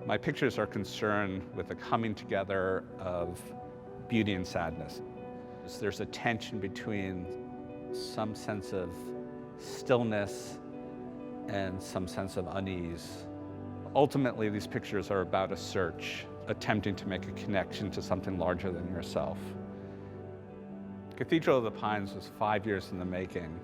My pictures are concerned with the coming together of beauty and sadness. There's a tension between some sense of stillness and some sense of unease. Ultimately, these pictures are about a search, attempting to make a connection to something larger than yourself. Cathedral of the Pines was 5 years in the making,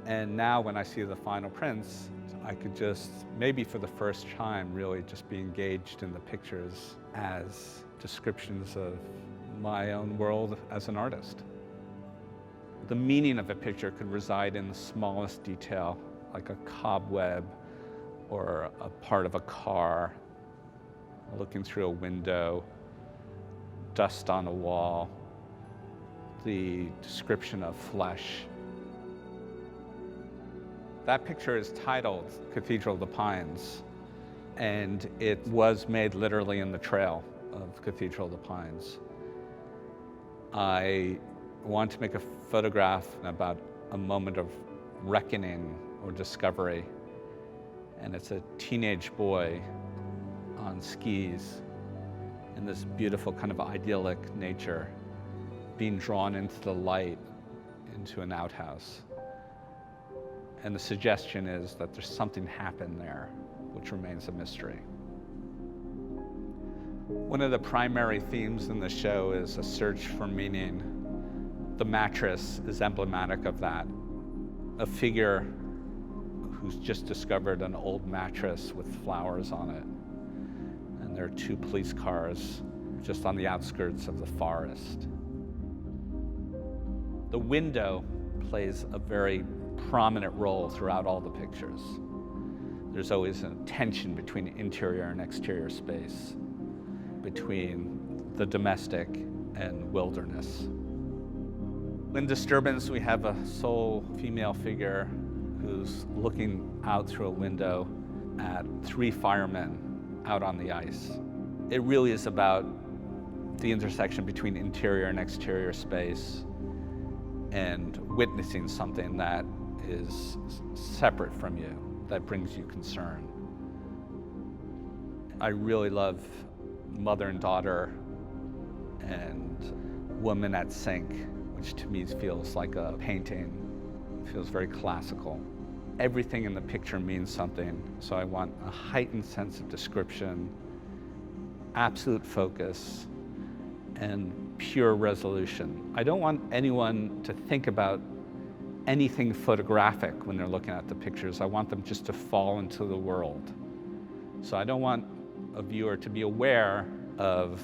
and now when I see the final prints, I could just, maybe for the first time, really just be engaged in the pictures as descriptions of my own world as an artist. The meaning of a picture could reside in the smallest detail, like a cobweb or a part of a car, looking through a window, dust on a wall, the description of flesh. That picture is titled Cathedral of the Pines, and it was made literally in the trail of Cathedral of the Pines. I want to make a photograph about a moment of reckoning or discovery, and it's a teenage boy on skis in this beautiful kind of idyllic nature, being drawn into the light, into an outhouse. And the suggestion is that there's something happened there, which remains a mystery. One of the primary themes in the show is a search for meaning. The mattress is emblematic of that. A figure who's just discovered an old mattress with flowers on it. And there are 2 police cars just on the outskirts of the forest. The window plays a very prominent role throughout all the pictures. There's always a tension between interior and exterior space, between the domestic and wilderness. In Disturbance, we have a sole female figure who's looking out through a window at 3 firemen out on the ice. It really is about the intersection between interior and exterior space and witnessing something that is separate from you, that brings you concern. I really love mother and daughter and woman at sink, which to me feels like a painting. It feels very classical. Everything in the picture means something, so I want a heightened sense of description, absolute focus, and pure resolution. I don't want anyone to think about anything photographic when they're looking at the pictures. I want them just to fall into the world. So I don't want a viewer to be aware of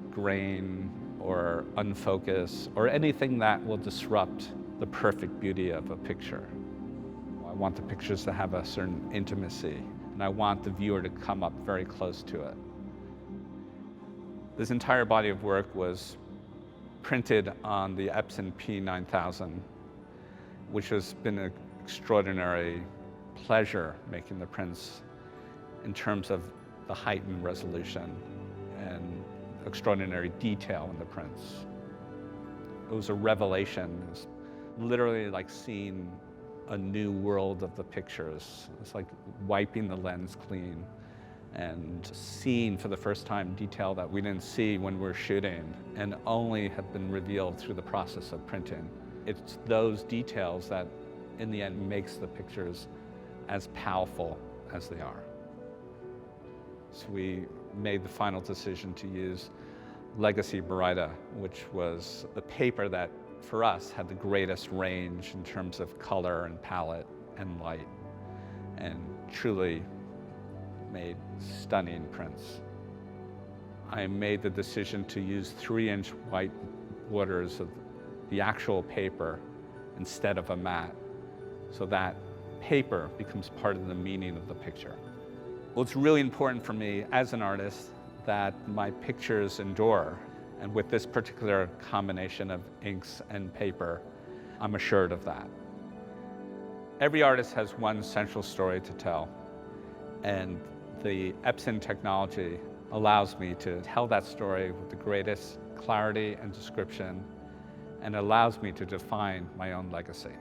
grain or unfocus or anything that will disrupt the perfect beauty of a picture. I want the pictures to have a certain intimacy, and I want the viewer to come up very close to it. This entire body of work was printed on the Epson P9000, which has been an extraordinary pleasure making the prints in terms of the heightened resolution and extraordinary detail in the prints. It was a revelation. It was literally like seeing a new world of the pictures. It's like wiping the lens clean and seeing for the first time detail that we didn't see when we were shooting and only have been revealed through the process of printing. It's those details that in the end makes the pictures as powerful as they are. So we made the final decision to use Legacy Baryta, which was the paper that for us had the greatest range in terms of color and palette and light, and truly made stunning prints. I made the decision to use 3-inch white borders of the actual paper instead of a matte, so that paper becomes part of the meaning of the picture. Well, it's really important for me as an artist that my pictures endure, and with this particular combination of inks and paper, I'm assured of that. Every artist has one central story to tell, and the Epson technology allows me to tell that story with the greatest clarity and description, and allows me to define my own legacy.